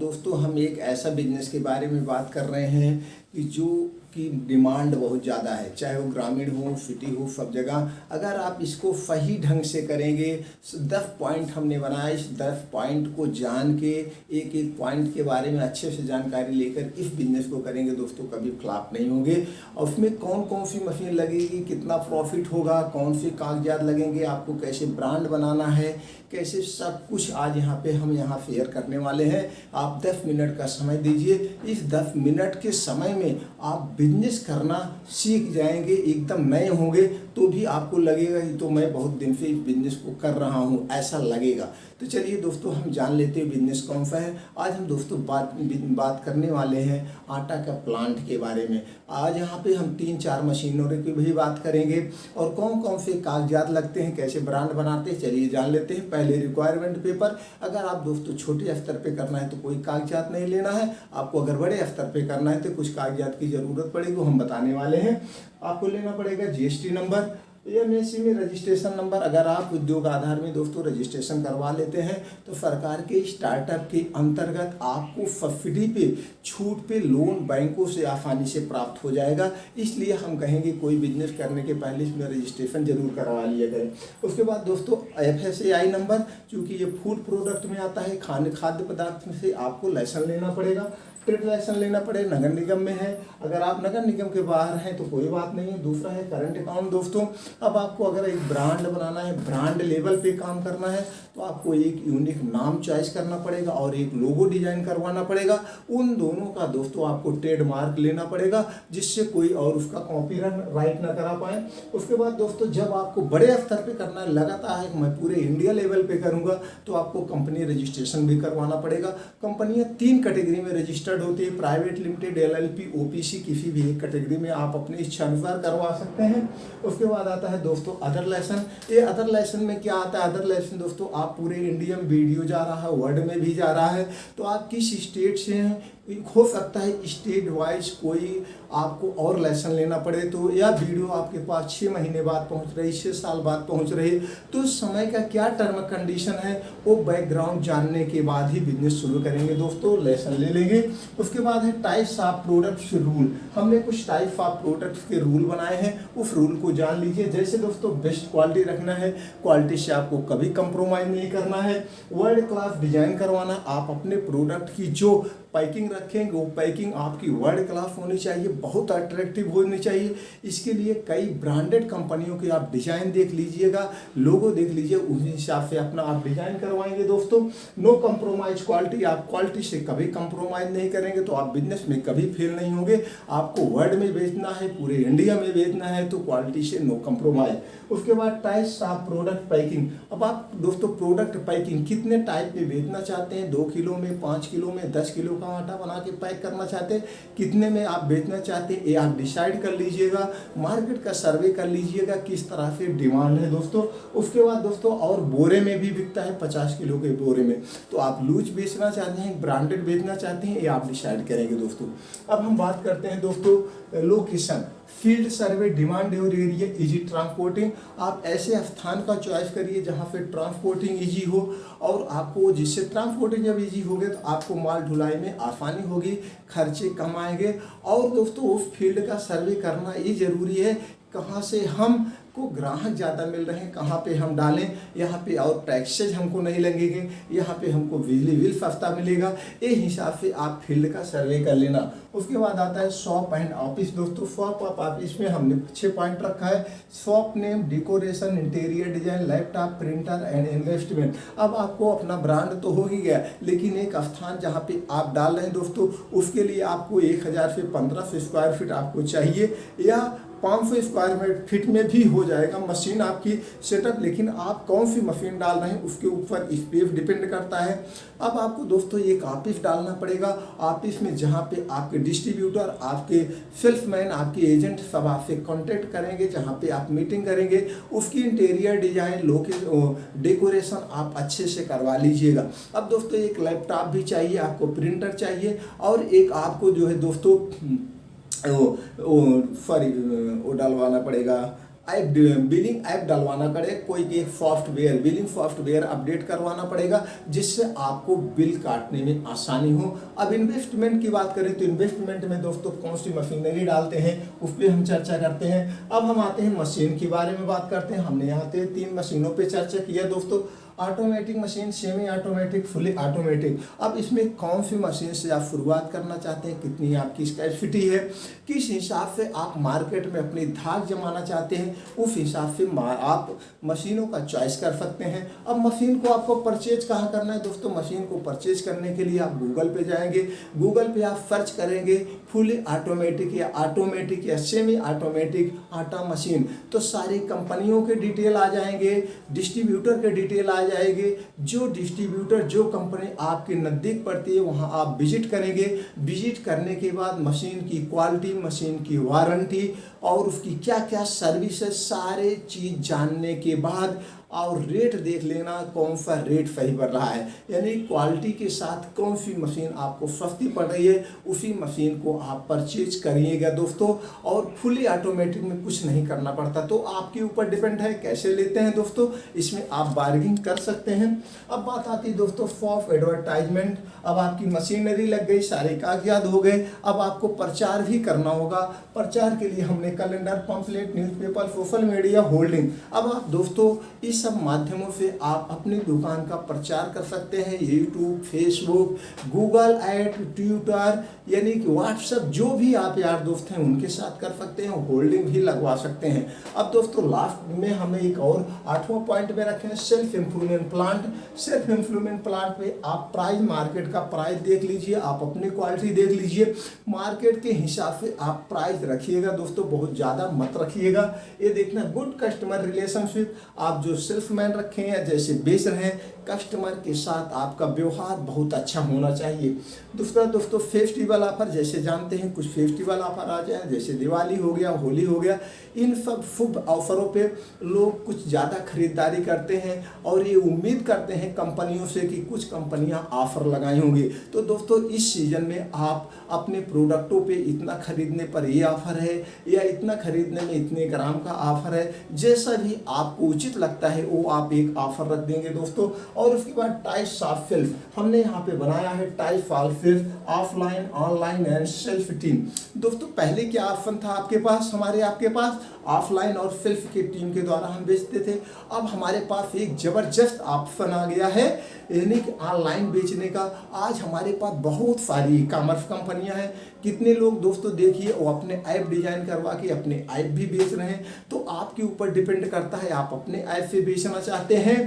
दोस्तों हम एक ऐसा बिजनेस के बारे में बात कर रहे हैं कि जो की डिमांड बहुत ज़्यादा है, चाहे वो ग्रामीण हो, सिटी हो, सब जगह। अगर आप इसको सही ढंग से करेंगे, 10 पॉइंट हमने बनाया, इस 10 पॉइंट को जान के एक एक पॉइंट के बारे में अच्छे से जानकारी लेकर इस बिज़नेस को करेंगे दोस्तों, कभी फ्लॉप नहीं होंगे। और उसमें कौन कौन सी मशीन लगेगी, कितना प्रॉफिट होगा, कौन से कागजात लगेंगे, आपको कैसे ब्रांड बनाना है, कैसे सब कुछ आज हम यहाँ शेयर करने वाले हैं। आप 10 मिनट का समय दीजिए। इस 10 मिनट के समय में आप बिजनेस करना सीख जाएंगे, एकदम नए होंगे तो भी आपको लगेगा कि तो मैं बहुत दिन से इस बिजनेस को कर रहा हूँ, ऐसा लगेगा। तो चलिए दोस्तों हम जान लेते हैं बिजनेस कौन सा है। आज हम दोस्तों बात करने वाले हैं आटा का प्लांट के बारे में। आज यहाँ पे हम 3-4 मशीनों की भी बात करेंगे और कौन कौन से कागजात लगते हैं, कैसे ब्रांड बनाते हैं, चलिए जान लेते हैं। पहले रिक्वायरमेंट पेपर। अगर आप दोस्तों छोटे स्तर पे करना है तो कोई कागजात नहीं लेना है, आपको अगर बड़े स्तर पे करना है तो कुछ कागजात की ज़रूरत पड़ेगी, वो हम बताने वाले हैं। आपको लेना पड़ेगा जीएसटी नंबर, एमएससी में रजिस्ट्रेशन नंबर। अगर आप उद्योग आधार में दोस्तों रजिस्ट्रेशन करवा लेते हैं तो सरकार के स्टार्टअप के अंतर्गत आपको सब्सिडी पे, छूट पे लोन बैंकों से आसानी से प्राप्त हो जाएगा। इसलिए हम कहेंगे कोई बिजनेस करने के पहले इसमें रजिस्ट्रेशन जरूर करवा लिया करें। उसके बाद दोस्तों FSSAI नंबर, चूँकि ये फूड प्रोडक्ट में आता है, खाद्य पदार्थ में से आपको लाइसेंस लेना पड़ेगा, ट्रेड लाइसेंस लेना पड़ेगा। नगर निगम में है, अगर आप नगर निगम के बाहर हैं तो कोई बात नहीं है। दूसरा है करंट अकाउंट दोस्तों। अब आपको अगर एक ब्रांड बनाना है, ब्रांड लेवल पे काम करना है तो आपको एक यूनिक नाम चॉइस करना पड़ेगा और एक लोगो डिजाइन करवाना पड़ेगा। उन दोनों का दोस्तों आपको ट्रेडमार्क लेना पड़ेगा, जिससे कोई और उसका कॉपीराइट ना करा पाए। उसके बाद दोस्तों जब आपको बड़े स्तर पे करना है, लगातार है मैं पूरे इंडिया लेवल पे करूँगा, तो आपको कंपनी रजिस्ट्रेशन भी करवाना पड़ेगा। कंपनियाँ 3 कैटेगरी में रजिस्टर्ड होती है, प्राइवेट लिमिटेड, LLP, OPC, किसी भी एक कैटेगरी में आप अपने इच्छा अनुसार करवा सकते हैं। उसके बाद आता है दोस्तों अदर लाइसेंस। ये अदर लाइसेंस में क्या आता है? अदर लाइसेंस दोस्तों आप पूरे इंडिया में वीडियो जा रहा है, वर्ल्ड में भी जा रहा है, तो आप किस स्टेट से हैं, हो सकता है स्टेट वाइज कोई आपको और लाइसेंस लेना पड़े, तो या वीडियो आपके पास 6 महीने बाद पहुंच रही, 6 साल बाद पहुंच रही, तो समय का क्या टर्म कंडीशन है वो बैकग्राउंड जानने के बाद ही बिजनेस शुरू करेंगे दोस्तों, लाइसेंस ले लेंगे। उसके बाद है टाइप्स ऑफ प्रोडक्ट्स रूल। हमने कुछ टाइप ऑफ प्रोडक्ट्स के रूल बनाए हैं, उस रूल को जान लीजिए। जैसे दोस्तों बेस्ट क्वालिटी रखना है, क्वालिटी से आपको कभी कंप्रोमाइज नहीं करना है। वर्ल्ड क्लास डिजाइन करवाना, आप अपने प्रोडक्ट की जो पैकिंग रखेंगे वो पैकिंग आपकी वर्ल्ड क्लास होनी चाहिए, बहुत अट्रैक्टिव होनी चाहिए। इसके लिए कई ब्रांडेड कंपनियों के आप डिजाइन देख लीजिएगा, लोगो देख लीजिए, उस हिसाब से अपना आप डिजाइन करवाएंगे दोस्तों। नो कंप्रोमाइज क्वालिटी, आप क्वालिटी से कभी कंप्रोमाइज नहीं करेंगे तो आप बिजनेस में कभी फेल नहीं होंगे। आपको वर्ल्ड में बेचना है, पूरे इंडिया में बेचना है, तो क्वालिटी से नो कंप्रोमाइज। उसके बाद टाइप्स ऑफ प्रोडक्ट पैकिंग। अब आप दोस्तों प्रोडक्ट पैकिंग कितने टाइप में बेचना चाहते हैं, 2 किलो में, 5 किलो में, 10 किलो का आटा बना के पैक करना चाहते हैं, कितने में आप बेचना चाहते हैं, ये आप डिसाइड कर लीजिएगा। मार्केट का सर्वे कर लीजिएगा किस तरह से डिमांड है दोस्तों। उसके बाद दोस्तों और बोरे में भी बिकता है, 50 किलो के बोरे में, तो आप लूज बेचना चाहते हैं, ब्रांडेड बेचना चाहते हैं, ये आप डिसाइड करेंगे दोस्तों। अब हम बात करते हैं दोस्तों लोकेशन, फील्ड सर्वे, डिमांड और एरिया, इजी ट्रांसपोर्टिंग। आप ऐसे स्थान का चॉइस करिए जहाँ पे ट्रांसपोर्टिंग इजी हो, और आपको जिससे ट्रांसपोर्टिंग जब इजी हो गए तो आपको माल ढुलाई में आसानी होगी, खर्चे कम आएंगे। और दोस्तों उस फील्ड का सर्वे करना ये जरूरी है, कहाँ से हम को ग्राहक ज़्यादा मिल रहे हैं, कहाँ पे हम डालें, यहाँ पे और टैक्सेज हमको नहीं लगेंगे, यहाँ पे हमको बिजली बिल सस्ता मिलेगा, ये हिसाब से आप फील्ड का सर्वे कर लेना। उसके बाद आता है शॉप एंड ऑफिस दोस्तों। शॉप ऑफ ऑफिस में हमने 6 पॉइंट रखा है। Shop name, decoration, interior design, laptop, printer and investment. अब आपको अपना ब्रांड तो हो ही गया, लेकिन एक स्थान जहाँ पे आप डाल रहे हैं दोस्तों, उसके लिए आपको 1000 से 1500 स्क्वायर फीट आपको चाहिए, या 500 स्क्वायर फीट में भी हो जाएगा मशीन आपकी सेटअप, लेकिन आप कौन सी मशीन डाल रहे हैं उसके ऊपर स्पेस डिपेंड करता है। अब आपको दोस्तों एक ऑफिस डालना पड़ेगा, ऑफिस में जहाँ पे आपके डिस्ट्रीब्यूटर, आपके सेल्समैन, आपके एजेंट सब आपसे कांटेक्ट करेंगे, जहाँ पे आप मीटिंग करेंगे, उसकी इंटीरियर डिजाइन, डेकोरेशन आप अच्छे से करवा लीजिएगा। अब दोस्तों एक लैपटॉप भी चाहिए आपको, प्रिंटर चाहिए, और एक आपको जो है दोस्तों वो डलवाना पड़ेगा, ऐप बिलिंग ऐप डलवाना पड़ेगा, कोई एक सॉफ्टवेयर बिलिंग सॉफ्टवेयर अपडेट करवाना पड़ेगा, जिससे आपको बिल काटने में आसानी हो। अब इन्वेस्टमेंट की बात करें तो इन्वेस्टमेंट में दोस्तों कौन सी मशीनरी डालते हैं उस पर हम चर्चा करते हैं। अब हम आते हैं मशीन के बारे में बात करते हैं। हमने यहाँ पे 3 मशीनों पे चर्चा किया दोस्तों, automatic machine, semi automatic, fully automatic. अब इसमें कौन सी मशीन से आप शुरुआत करना चाहते हैं, कितनी आपकी कैपेसिटी है, किस हिसाब से आप मार्केट में अपनी धाक जमाना चाहते हैं, उस हिसाब से आप मशीनों का चॉइस कर सकते हैं। अब मशीन को आपको परचेज कहाँ करना है दोस्तों, मशीन को परचेज करने के लिए आप गूगल पे जाएंगे, गूगल पे आप सर्च करेंगे फुली ऑटोमेटिक या सेमी ऑटोमेटिक आटा मशीन, तो सारी कंपनियों के डिटेल आ जाएंगे, डिस्ट्रीब्यूटर के डिटेल आ जाएंगे। जो डिस्ट्रीब्यूटर जो कंपनी आपके नज़दीक पड़ती है वहां आप विजिट करेंगे। विजिट करने के बाद मशीन की क्वालिटी, मशीन की वारंटी और उसकी क्या क्या सर्विस है, सारे चीज़ जानने के बाद और रेट देख लेना कौन सा रेट सही पड़ रहा है, यानी क्वालिटी के साथ कौन सी मशीन आपको सस्ती पड़ रही है उसी मशीन को आप परचेज करिएगा दोस्तों। और फुली ऑटोमेटिक में कुछ नहीं करना पड़ता, तो आपके ऊपर डिपेंड है कैसे लेते हैं दोस्तों, इसमें आप बार्गिंग कर सकते हैं। अब बात आती है दोस्तों फॉर एडवर्टाइजमेंट। अब आपकी मशीनरी लग गई, सारे कागजात हो गए, अब आपको प्रचार भी करना होगा। प्रचार के लिए हमने calendar, pamphlet, newspaper, social media, holding. अब आप दोस्तों इस सब माध्यमों से आप अपनी दुकान का प्रचार कर सकते हैं। YouTube, Facebook, Google ad, Twitter, यानी कि व्हाट्सएप, जो भी आप यार दोस्त हैं उनके साथ कर सकते हैं, होल्डिंग भी लगवा सकते हैं। अब दोस्तों लास्ट में हमें एक और 8वां पॉइंट में रखे हैं self improvement plant. Self improvement plant पे आप प्राइस, मार्केट का प्राइस देख लीजिए, आप अपनी क्वालिटी देख लीजिए, मार्केट के हिसाब से आप प्राइस रखिएगा दोस्तों, बहुत ज़्यादा मत रखिएगा। ये देखना गुड कस्टमर रिलेशनशिप, आप जो सेल्समैन रखे हैं जैसे बेच रहे हैं, कस्टमर के साथ आपका व्यवहार बहुत अच्छा होना चाहिए। दूसरा दोस्तों फेस्टिवल ऑफर, जैसे जानते हैं कुछ फेस्टिवल ऑफर आ जाए, जैसे दिवाली हो गया, होली हो गया, इन सब शुभ अवसरों पे लोग कुछ ज़्यादा खरीदारी करते हैं और ये उम्मीद करते हैं कंपनियों से कि कुछ कंपनियां ऑफर लगाई होंगी। तो दोस्तों इस सीजन में आप अपने प्रोडक्टों पे इतना खरीदने पर ये ऑफर है या इतना खरीदने में इतने ग्राम का ऑफर है, जैसा भी आपको उचित लगता है वो आप एक ऑफर रख देंगे दोस्तों। और उसके बाद टाइप्स ऑफ सेल्फ हमने यहाँ पे बनाया है, type of self, offline, online and self team. दोस्तों पहले क्या ऑप्शन था आपके पास, आपके पास ऑफलाइन और सेल्फ की टीम के द्वारा हम बेचते थे। अब हमारे पास एक जबरदस्त ऑप्शन आ गया है, यानी कि ऑनलाइन बेचने का। आज हमारे पास बहुत सारी ई कॉमर्स कंपनियां हैं, कितने लोग दोस्तों देखिए वो अपने ऐप डिजाइन करवा के अपने ऐप भी बेच रहे हैं। तो आपके ऊपर डिपेंड करता है आप अपने ऐप से बेचना चाहते हैं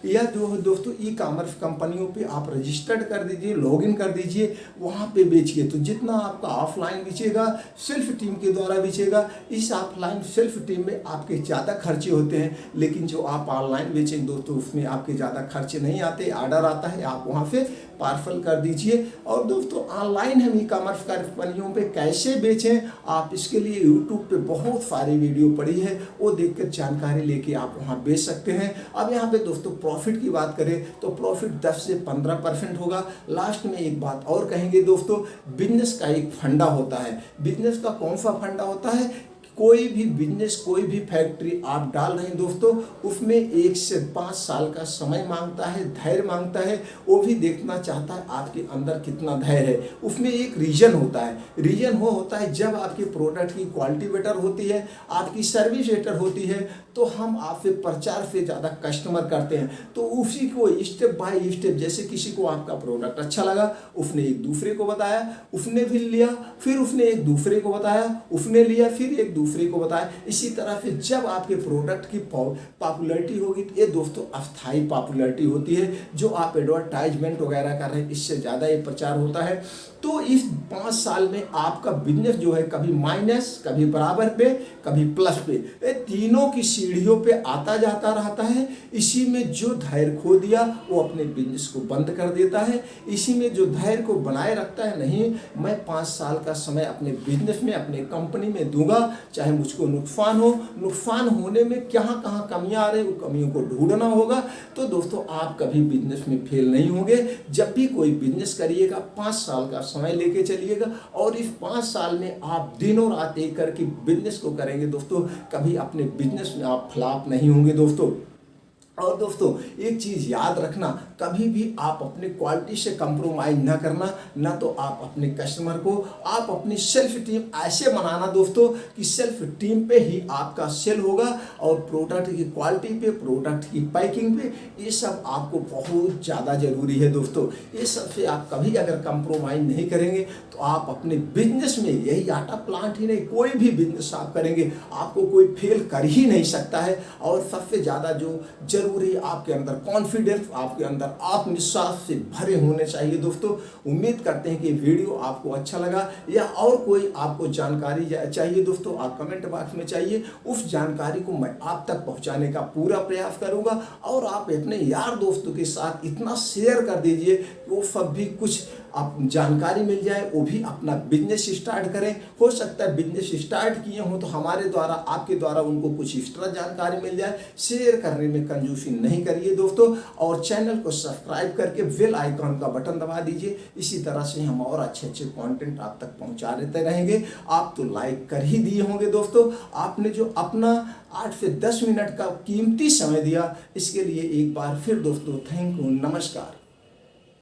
या जो दोस्तों ई कॉमर्स कंपनियों पे आप रजिस्टर्ड कर दीजिए, लॉगिन कर दीजिए, वहाँ पे बेचिए। तो जितना आपका ऑफलाइन बेचेगा, सेल्फ टीम के द्वारा बेचेगा, इस ऑफलाइन सेल्फ टीम में आपके ज़्यादा खर्चे होते हैं, लेकिन जो आप ऑनलाइन बेचेंगे दोस्तों उसमें आपके ज़्यादा खर्चे नहीं आते, ऑर्डर आता है आप वहाँ से पार्सल कर दीजिए। और दोस्तों ऑनलाइन हम ई कॉमर्स कंपनियों पे कैसे बेचें, आप इसके लिए यूट्यूब पे बहुत सारी वीडियो पड़ी है, वो देखकर जानकारी लेके आप वहाँ बेच सकते हैं। अब यहाँ पे दोस्तों प्रॉफिट की बात करें तो प्रॉफिट 10 से 15% होगा। लास्ट में एक बात और कहेंगे दोस्तों, बिजनेस का एक फंडा होता है। बिजनेस का कौन सा फंडा होता है, कोई भी बिजनेस, कोई भी फैक्ट्री आप डाल रहे हैं दोस्तों, उसमें 1 से 5 साल का समय मांगता है, धैर्य मांगता है। वो भी देखना चाहता है आपके अंदर कितना धैर्य है। उसमें एक रीजन होता है, रीजन वो होता है जब आपके प्रोडक्ट की क्वालिटी बेटर होती है, आपकी सर्विस बेटर होती है, तो हम आपसे प्रचार से ज़्यादा कस्टमर करते हैं। तो उसी को स्टेप बाय स्टेप, जैसे किसी को आपका प्रोडक्ट अच्छा लगा, उसने एक दूसरे को बताया, उसने भी लिया, फिर उसने एक दूसरे को बताया, उसने लिया, फिर एक दूसरे को बताया। इसी तरह से जब आपके प्रोडक्ट की पॉपुलैरिटी होगी, ये दोस्तों अस्थायी पॉपुलैरिटी होती है। जो आप एडवर्टाइजमेंट वगैरह कर रहे हैं, इससे ज़्यादा ये प्रचार होता है। तो इस 5 साल में आपका बिजनेस जो है कभी माइनस, कभी बराबर पे, कभी प्लस पे, ये तीनों की सीढ़ियों पे आता जाता रहता है। इसी में जो धैर्य खो दिया वो अपने बिजनेस को बंद कर देता है। इसी में जो धैर्य को बनाए रखता है, नहीं मैं 5 साल का समय अपने बिजनेस में, अपने कंपनी में दूंगा, चाहे मुझको नुकसान होने में कहाँ कहाँ कमियां आ रही, वो कमियों को ढूंढना होगा। तो दोस्तों आप कभी बिजनेस में फेल नहीं होंगे। जब भी कोई बिजनेस करिएगा 5 साल का समय लेके चलिएगा, और इस 5 साल में आप दिनों रात एक करके बिजनेस को करेंगे दोस्तों, कभी अपने बिजनेस में आप फ्लॉप नहीं होंगे दोस्तों। और दोस्तों एक चीज़ याद रखना, कभी भी आप अपने क्वालिटी से कंप्रोमाइज़ ना करना, ना तो आप अपने कस्टमर को, आप अपनी सेल्फ टीम ऐसे बनाना दोस्तों कि सेल्फ टीम पे ही आपका सेल होगा, और प्रोडक्ट की क्वालिटी पे, प्रोडक्ट की पैकिंग पे, ये सब आपको बहुत ज़्यादा ज़रूरी है दोस्तों। ये सब से आप कभी अगर कंप्रोमाइज़ नहीं करेंगे तो आप अपने बिजनेस में, यही आटा प्लांट ही नहीं, कोई भी बिजनेस आप करेंगे आपको कोई फेल कर ही नहीं सकता है। और सबसे ज़्यादा जो जरूरी, आपके अंदर कॉन्फिडेंस, आपके अंदर आत्मविश्वास से भरे होने चाहिए दोस्तों। उम्मीद करते हैं कि वीडियो आपको अच्छा लगा, या और कोई आपको जानकारी चाहिए दोस्तों, आप कमेंट बॉक्स में चाहिए, उस जानकारी को मैं आप तक पहुंचाने का पूरा प्रयास करूंगा। और आप अपने यार दोस्तों के साथ इतना शेयर कर दीजिए कि वो सब भी कुछ आप जानकारी मिल जाए, वो भी अपना बिजनेस स्टार्ट करें। हो सकता है बिजनेस स्टार्ट किए हों तो हमारे द्वारा, आपके द्वारा उनको कुछ एक्स्ट्रा जानकारी मिल जाए। शेयर करने में कंजूसी नहीं करिए दोस्तों, और चैनल को सब्सक्राइब करके बेल आइकॉन का बटन दबा दीजिए। इसी तरह से हम और अच्छे अच्छे कंटेंट आप तक पहुंचा देते रहेंगे। आप तो लाइक कर ही दिए होंगे दोस्तों। आपने जो अपना 8 से 10 मिनट का कीमती समय दिया, इसके लिए एक बार फिर दोस्तों थैंक यू, नमस्कार।